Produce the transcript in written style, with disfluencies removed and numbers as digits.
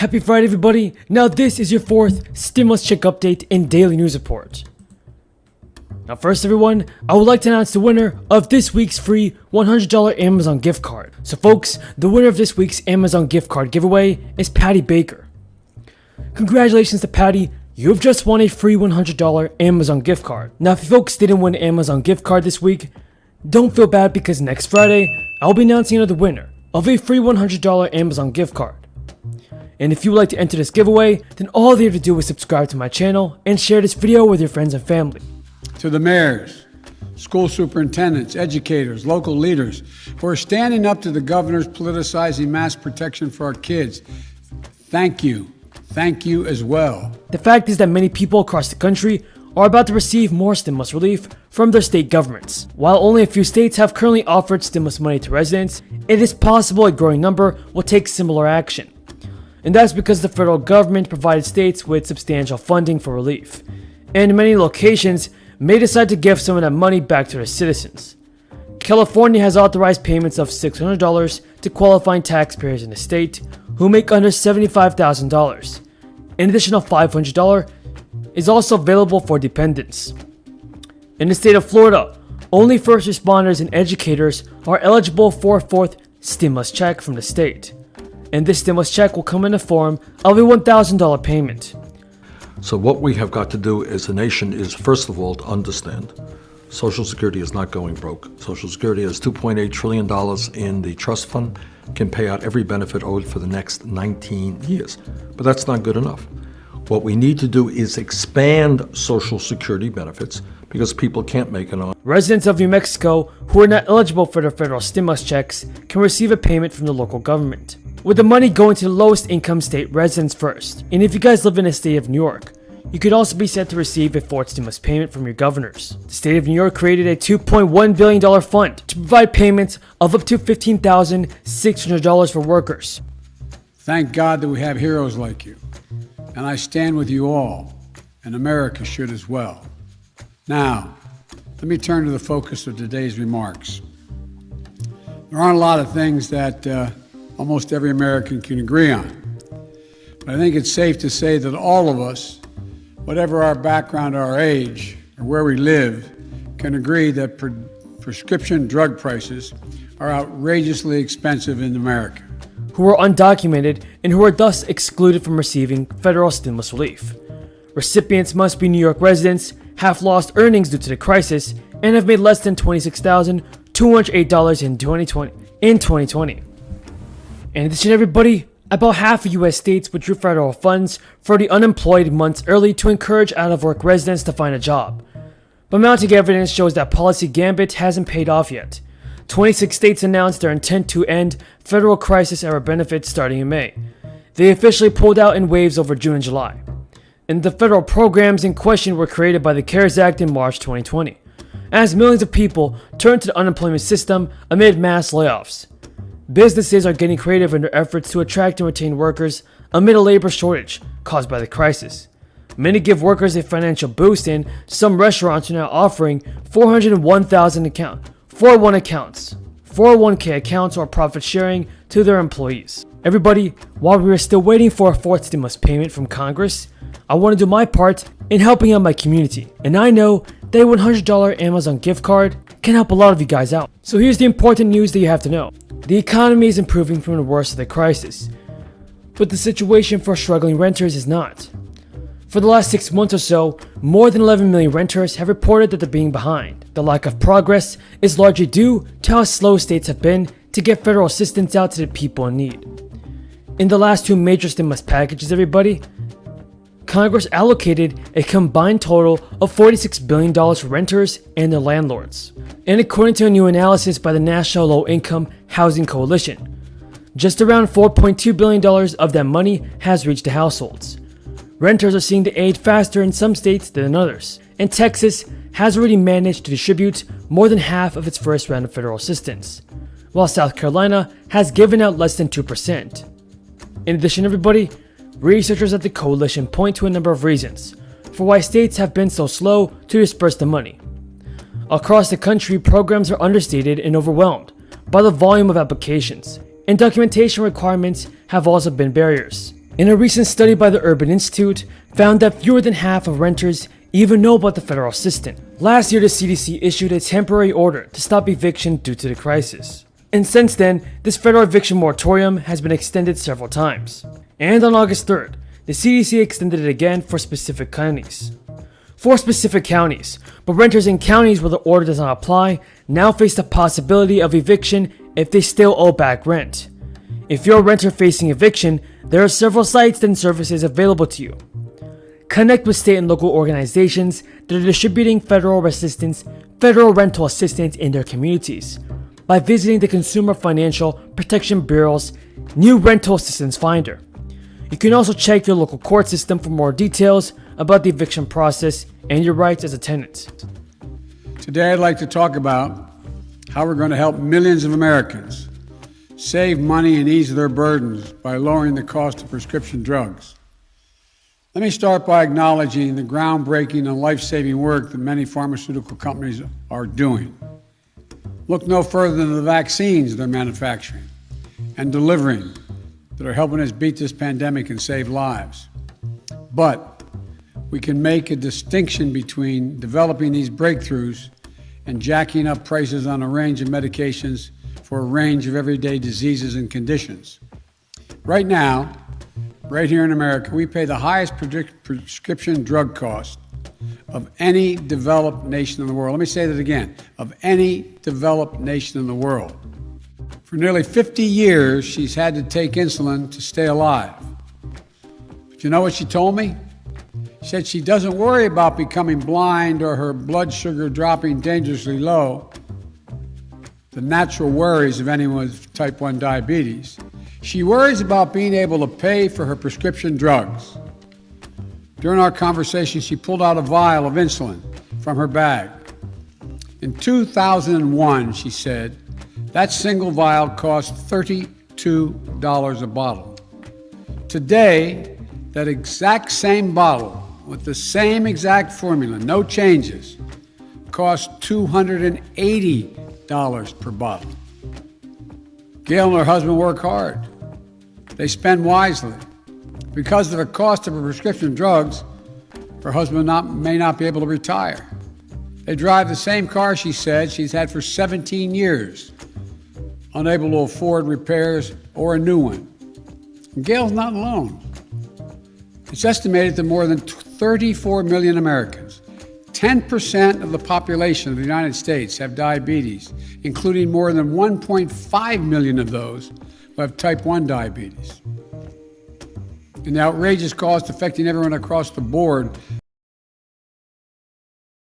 Happy Friday, everybody. Now this is your fourth stimulus check update and daily news report. Now first, everyone, I would like to announce the winner of this week's free $100 Amazon gift card. So folks, the winner of this week's Amazon gift card giveaway is Patty Baker. Congratulations to Patty. You have just won a free $100 Amazon gift card. Now if you folks didn't win an Amazon gift card this week, don't feel bad because next Friday, I'll be announcing another winner of a free $100 Amazon gift card. And if you would like to enter this giveaway, then all you have to do is subscribe to my channel and share this video with your friends and family. To the mayors, school superintendents, educators, local leaders who are standing up to the governor's politicizing mask protection for our kids, thank you. Thank you as well. The fact is that many people across the country are about to receive more stimulus relief from their state governments. While only a few states have currently offered stimulus money to residents, it is possible a growing number will take similar action. And that's because the federal government provided states with substantial funding for relief, and many locations may decide to give some of that money back to their citizens. California has authorized payments of $600 to qualifying taxpayers in the state who make under $75,000. An additional $500 is also available for dependents. In the state of Florida, only first responders and educators are eligible for a fourth stimulus check from the state. And this stimulus check will come in the form of a $1,000 payment. So what we have got to do as a nation is, first of all, to understand Social Security is not going broke. Social Security has $2.8 trillion in the trust fund, can pay out every benefit owed for the next 19 years. But that's not good enough. What we need to do is expand Social Security benefits because people can't make it on. Residents of New Mexico who are not eligible for their federal stimulus checks can receive a payment from the local government, with the money going to the lowest income state residents first. And if you guys live in the state of New York, you could also be set to receive a fourth stimulus payment from your governors. The state of New York created a $2.1 billion fund to provide payments of up to $15,600 for workers. Thank God that we have heroes like you, and I stand with you all, and America should as well. Now, let me turn to the focus of today's remarks. There aren't a lot of things that almost every American can agree on. But I think it's safe to say that all of us, whatever our background or our age, or where we live, can agree that prescription drug prices are outrageously expensive in America. Who are undocumented and who are thus excluded from receiving federal stimulus relief. Recipients must be New York residents, have lost earnings due to the crisis, and have made less than $26,208 in 2020. In addition, everybody, about half of U.S. states withdrew federal funds for the unemployed months early to encourage out-of-work residents to find a job. But mounting evidence shows that policy gambit hasn't paid off yet. 26 states announced their intent to end federal crisis-era benefits starting in May. They officially pulled out in waves over June and July. And the federal programs in question were created by the CARES Act in March 2020, as millions of people turned to the unemployment system amid mass layoffs. Businesses are getting creative in their efforts to attract and retain workers amid a labor shortage caused by the crisis. Many give workers a financial boost, and some restaurants are now offering $401,000 401k accounts or profit sharing to their employees. Everybody, while we are still waiting for a fourth stimulus payment from Congress, I want to do my part in helping out my community. And I know that a $100 Amazon gift card can help a lot of you guys out. So here's the important news that you have to know. The economy is improving from the worst of the crisis, but the situation for struggling renters is not. For the last 6 months or so, more than 11 million renters have reported that they're being behind. The lack of progress is largely due to how slow states have been to get federal assistance out to the people in need. In the last two major stimulus packages, everybody, Congress allocated a combined total of $46 billion for renters and their landlords. And according to a new analysis by the National Low Income Housing Coalition, just around $4.2 billion of that money has reached the households. Renters are seeing the aid faster in some states than in others, and Texas has already managed to distribute more than half of its first round of federal assistance, while South Carolina has given out less than 2%. In addition, everybody, researchers at the coalition point to a number of reasons for why states have been so slow to disperse the money. Across the country, programs are understated and overwhelmed by the volume of applications, and documentation requirements have also been barriers. And a recent study by the Urban Institute found that fewer than half of renters even know about the federal system. Last year, the CDC issued a temporary order to stop eviction due to the crisis. And since then, this federal eviction moratorium has been extended several times. And on August 3rd, the CDC extended it again for specific counties. For specific counties, but renters in counties where the order does not apply now face the possibility of eviction if they still owe back rent. If you're a renter facing eviction, there are several sites and services available to you. Connect with state and local organizations that are distributing federal rental assistance in their communities by visiting the Consumer Financial Protection Bureau's new rental assistance finder. You can also check your local court system for more details about the eviction process and your rights as a tenant. Today, I'd like to talk about how we're going to help millions of Americans save money and ease their burdens by lowering the cost of prescription drugs. Let me start by acknowledging the groundbreaking and life-saving work that many pharmaceutical companies are doing. Look no further than the vaccines they're manufacturing and delivering that are helping us beat this pandemic and save lives. But we can make a distinction between developing these breakthroughs and jacking up prices on a range of medications for a range of everyday diseases and conditions. Right now, right here in America, we pay the highest prescription drug cost of any developed nation in the world. Let me say that again, of any developed nation in the world. For nearly 50 years, she's had to take insulin to stay alive. But you know what she told me? She said she doesn't worry about becoming blind or her blood sugar dropping dangerously low, the natural worries of anyone with type 1 diabetes. She worries about being able to pay for her prescription drugs. During our conversation, she pulled out a vial of insulin from her bag. In 2001, she said, that single vial cost $32 a bottle. Today, that exact same bottle with the same exact formula, no changes, costs $280 per bottle. Gail and her husband work hard. They spend wisely. Because of the cost of her prescription drugs, her husband may not be able to retire. They drive the same car, she said, she's had for 17 years, unable to afford repairs or a new one. And Gail's not alone. It's estimated that more than 34 million Americans, 10% of the population of the United States, have diabetes, including more than 1.5 million of those who have type 1 diabetes. And the outrageous cost affecting everyone across the board